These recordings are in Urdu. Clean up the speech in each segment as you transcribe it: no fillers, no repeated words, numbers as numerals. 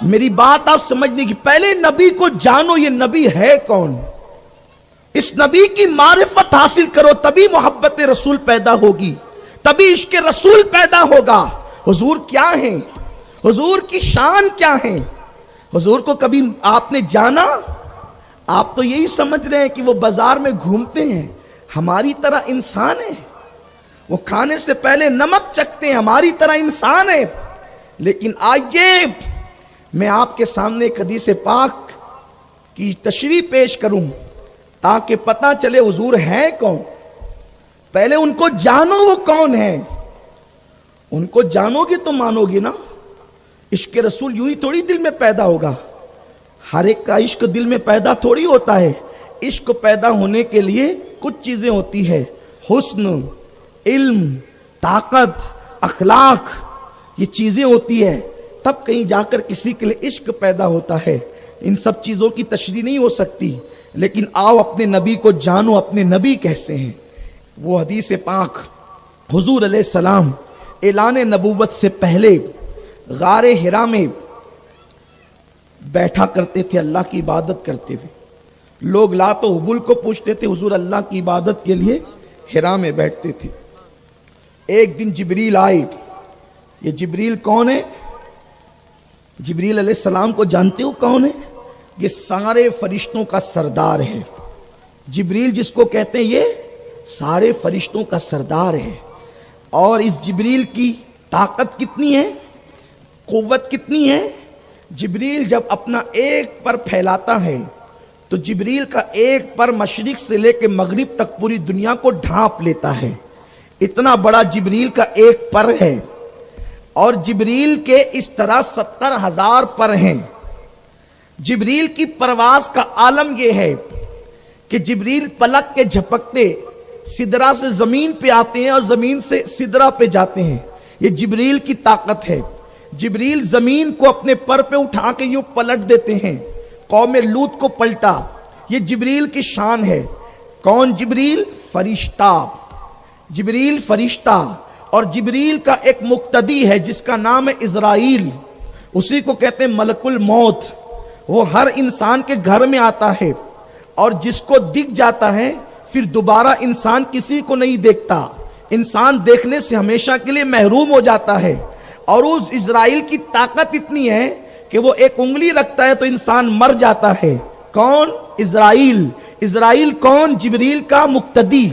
میری بات آپ سمجھنے کی، پہلے نبی کو جانو یہ نبی ہے کون، اس نبی کی معرفت حاصل کرو، تبھی محبت رسول پیدا ہوگی، تبھی عشق رسول پیدا ہوگا۔ حضور کیا ہیں، حضور کی شان کیا ہے، حضور کو کبھی آپ نے جانا؟ آپ تو یہی سمجھ رہے ہیں کہ وہ بازار میں گھومتے ہیں، ہماری طرح انسان ہے، وہ کھانے سے پہلے نمک چکھتے ہیں، ہماری طرح انسان ہے۔ لیکن آئیے میں آپ کے سامنے ایک حدیث پاک کی تشریح پیش کروں تاکہ پتہ چلے حضور ہے کون۔ پہلے ان کو جانو وہ کون ہے، ان کو جانو گے تو مانو گے نا۔ عشق رسول یوں ہی تھوڑی دل میں پیدا ہوگا، ہر ایک کا عشق دل میں پیدا تھوڑی ہوتا ہے۔ عشق پیدا ہونے کے لیے کچھ چیزیں ہوتی ہے، حسن، علم، طاقت، اخلاق، یہ چیزیں ہوتی ہے، تب کہیں جا کر کسی کے لیے عشق پیدا ہوتا ہے۔ ان سب چیزوں کی تشریح نہیں ہو سکتی، لیکن آؤ اپنے نبی کو جانو، اپنے نبی کیسے ہیں۔ وہ حدیث پاک حضور علیہ السلام اعلان نبوت سے پہلے غار حرا میں بیٹھا کرتے تھے، اللہ کی عبادت کرتے ہوئے۔ لوگ لات و حبل کو پوچھتے تھے، حضور اللہ کی عبادت کے لیے حرا میں بیٹھتے تھے۔ ایک دن جبریل آئے۔ یہ جبریل کون ہے؟ جبریل علیہ السلام کو جانتے ہو کون ہے؟ یہ سارے فرشتوں کا سردار ہے۔ جبریل جس کو کہتے ہیں یہ سارے فرشتوں کا سردار ہے۔ اور اس جبریل کی طاقت کتنی ہے، قوت کتنی ہے؟ جبریل جب اپنا ایک پر پھیلاتا ہے تو جبریل کا ایک پر مشرق سے لے کے مغرب تک پوری دنیا کو ڈھانپ لیتا ہے، اتنا بڑا جبریل کا ایک پر ہے۔ اور جبریل کے اس طرح 70,000 پر ہیں۔ جبریل کی پرواز کا عالم یہ ہے کہ جبریل پلک کے جھپکتے سدرہ سے زمین پہ آتے ہیں اور زمین سے سدرہ پہ جاتے ہیں، یہ جبریل کی طاقت ہے۔ جبریل زمین کو اپنے پر پہ اٹھا کے یوں پلٹ دیتے ہیں، قوم لوط کو پلٹا، یہ جبریل کی شان ہے۔ کون جبریل؟ فرشتہ، جبریل فرشتہ۔ اور جبریل کا ایک مقتدی ہے جس کا نام ہے اسرائیل، اسی کو کہتے ہیں ملک الموت۔ وہ ہر انسان کے گھر میں آتا ہے اور جس کو دکھ جاتا ہے پھر دوبارہ انسان کسی کو نہیں دیکھتا، انسان دیکھنے سے ہمیشہ کے لیے محروم ہو جاتا ہے۔ اور اس اسرائیل کی طاقت اتنی ہے کہ وہ ایک انگلی رکھتا ہے تو انسان مر جاتا ہے۔ کون؟ اسرائیل۔ اسرائیل کون؟ جبریل کا مقتدی۔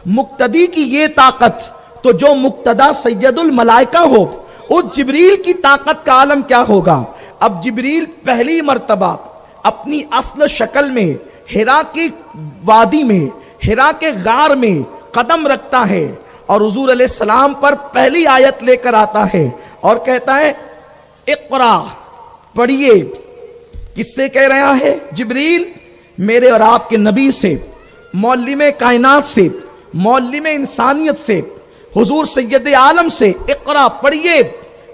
مقتدی کی یہ طاقت، تو جو مقتدا سید الملائکہ ہو، اس جبریل کی طاقت کا عالم کیا ہوگا؟ اب جبریل پہلی مرتبہ اپنی اصل شکل میں حرا کی وادی میں، حرا کے غار میں قدم رکھتا ہے اور حضور علیہ السلام پر پہلی آیت لے کر آتا ہے اور کہتا ہے اقرا، پڑھیے۔ کس سے کہہ رہا ہے؟ جبریل میرے اور آپ کے نبی سے، معلم کائنات سے، معلم انسانیت سے، حضور سید عالم سے، اقرا، پڑھیے۔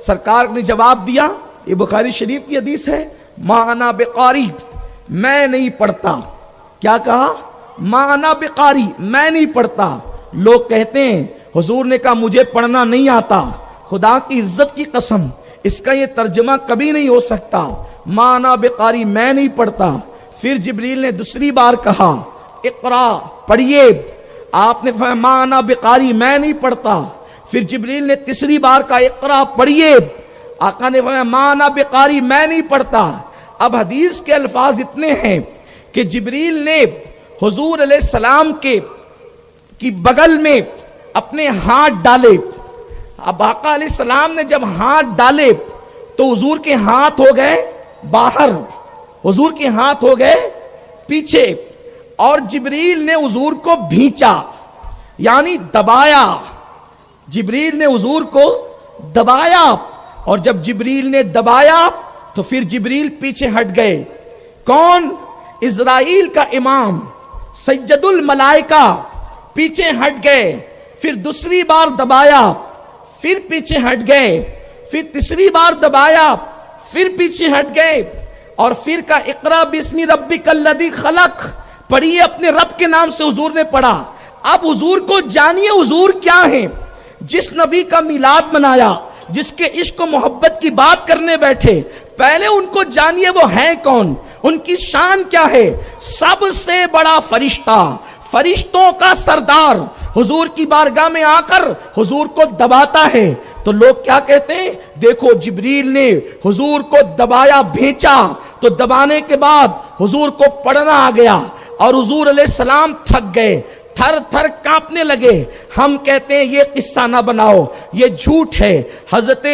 سرکار نے جواب دیا، یہ بخاری شریف کی حدیث ہے، ما انا بقاری، میں نہیں پڑھتا۔ کیا کہا؟ ما انا بقاری، میں نہیں پڑھتا۔ لوگ کہتے ہیں حضور نے کہا مجھے پڑھنا نہیں آتا، خدا کی عزت کی قسم اس کا یہ ترجمہ کبھی نہیں ہو سکتا، ما انا بقاری، میں نہیں پڑھتا۔ پھر جبریل نے دوسری بار کہا اقرا، پڑھیے۔ آپ نے فرمایا ما انا بقاری، میں نہیں پڑھتا۔ پھر جبریل نے تیسری بار کہا اقرا، پڑھیے۔ آقا نے فرمایا ما انا بقاری، میں نہیں پڑھتا۔ اب حدیث کے الفاظ اتنے ہیں کہ جبریل نے حضور علیہ السلام کی بغل میں اپنے ہاتھ ڈالے۔ اب آقا علیہ السلام نے جب ہاتھ ڈالے تو حضور کے ہاتھ ہو گئے باہر، حضور کے ہاتھ ہو گئے پیچھے، اور جبریل نے حضور کو بھینچا، یعنی دبایا۔ جبریل نے حضور کو دبایا، اور جب جبریل نے دبایا تو پھر جبریل پیچھے ہٹ گئے۔ کون؟ اسرائیل کا امام سید الملائکہ پیچھے ہٹ گئے۔ پھر دوسری بار دبایا، پھر پیچھے ہٹ گئے، پھر تیسری بار دبایا، پھر پیچھے ہٹ گئے، اور پھر کا اقرا بسم ربک الذی خلق، پڑھیے اپنے رب کے نام سے حضور نے پڑھا۔ اب حضور کو جانیے حضور کیا ہیں۔ جس نبی کا میلاد منایا، جس کے عشق و محبت کی بات کرنے بیٹھے، پہلے ان کو جانیے وہ ہیں کون، ان کی شان کیا ہے۔ سب سے بڑا فرشتہ، فرشتوں کا سردار حضور کی بارگاہ میں آ کر حضور کو دباتا ہے تو لوگ کیا کہتے ہیں؟ دیکھو جبریل نے حضور کو دبایا، بھیجا، تو دبانے کے بعد حضور کو پڑھنا آ گیا اور حضور علیہ السلام تھک گئے، تھر تھر کانپنے لگے۔ ہم کہتے ہیں یہ قصہ نہ بناؤ، یہ جھوٹ ہے۔ حضرت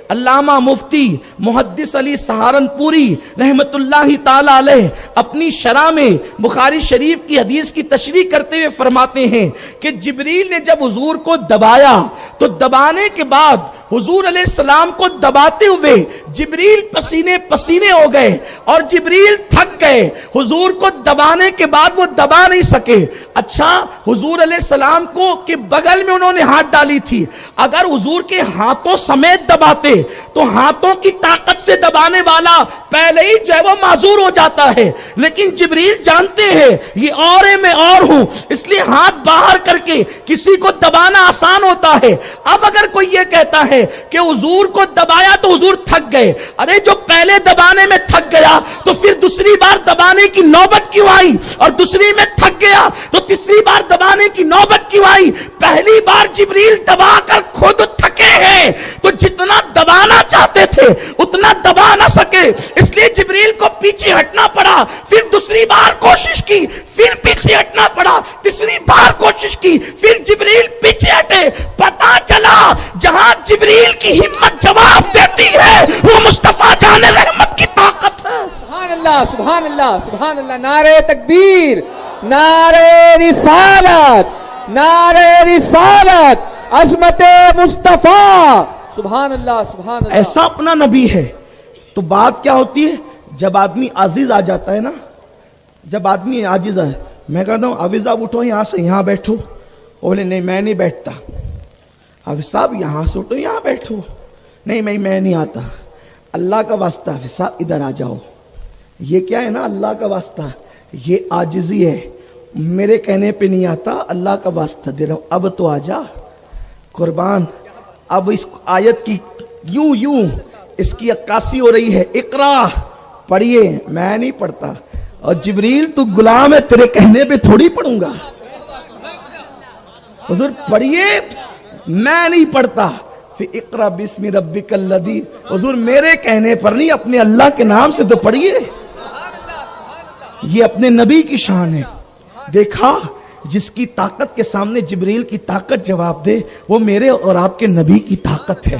علامہ مفتی محدث علی سہارنپوری رحمت اللہ تعالی علیہ اپنی شرح میں بخاری شریف کی حدیث کی تشریح کرتے ہوئے فرماتے ہیں کہ جبریل نے جب حضور کو دبایا تو دبانے کے بعد حضور علیہ السلام کو دباتے ہوئے جبریل پسینے پسینے ہو گئے اور جبریل تھک گئے، حضور کو دبانے کے بعد وہ دبا نہیں سکے۔ اچھا، حضور علیہ السلام کو کہ بغل میں انہوں نے ہاتھ ڈالی تھی، اگر حضور کے ہاتھوں سمیت دباتے تو ہاتھوں کی طاقت سے دبانے والا پہلے ہی جو ہے وہ معذور ہو جاتا ہے، لیکن جبریل جانتے ہیں یہ اورے میں اور ہوں، اس لیے ہاتھ باہر کر کے کسی کو دبانا آسان ہوتا ہے۔ اب اگر کوئی یہ کہتا ہے کہ حضور کو دبایا تو حضور تھک گئے، ارے جو پہلے دبانے میں تھک گیا تو پھر دوسری بار دبانے کی نوبت کیوں آئی؟ اور دوسری میں تھک گیا تو تیسری بار دبانے کی نوبت کیوں آئی؟ پہلی بار جبریل دبا کر خود تھکے ہیں تو جتنا دبانا چاہتے تھے اتنا دبا نہ سکے، اس لیے جبریل کو پیچھے ہٹنا پڑا، پھر دوسری بار کوشش کی، پھر پیچھے ہٹنا پڑا، تیسری بار کوشش کی، پھر جبریل پیچھے ہٹے۔ پتا چلا جہاں جبریل کی ہمت جواب دیتی ہے وہ مصطفیٰ جان رحمت کی طاقت ہے۔ سبحان اللہ، سبحان اللہ، سبحان اللہ، نعرہ تکبیر، نعرہ رسالت، نعرہ رسالت، عظمت مصطفیٰ، سبحان اللہ، سبحان اللہ۔ ایسا اپنا نبی ہے تو بات کیا ہوتی ہے؟ جب آدمی عاجز آ جاتا ہے نا، جب آدمی عاجز ہے، میں کہتا ہوں حافظ صاحب اٹھو یہاں سے، یہاں بیٹھو، بولے نہیں میں نہیں بیٹھتا۔ حافظ صاحب یہاں سے اٹھو یہاں بیٹھو، نہیں میں نہیں آتا۔ اللہ کا واسطہ حافظ صاحب ادھر آ جاؤ، یہ کیا ہے نا اللہ کا واسطہ، یہ عاجزی ہے، میرے کہنے پہ نہیں آتا، اللہ کا واسطہ دے رہا ہوں، اب تو آ جا قربان۔ اب اس آیت کی یوں اس کی عکاسی ہو رہی ہے، اقرا پڑھیے، میں نہیں پڑھتا، اور جبریل تو غلام ہے، تیرے کہنے پہ تھوڑی پڑھوں گا، حضور پڑھیے، میں نہیں پڑھتا، پھر اقرا بسم ربک الذی، حضور میرے کہنے پر نہیں، اپنے اللہ کے نام سے تو پڑھیے۔ یہ اپنے نبی کی شان ہے۔ دیکھا جس کی طاقت کے سامنے جبریل کی طاقت جواب دے، وہ میرے اور آپ کے نبی کی طاقت ہے۔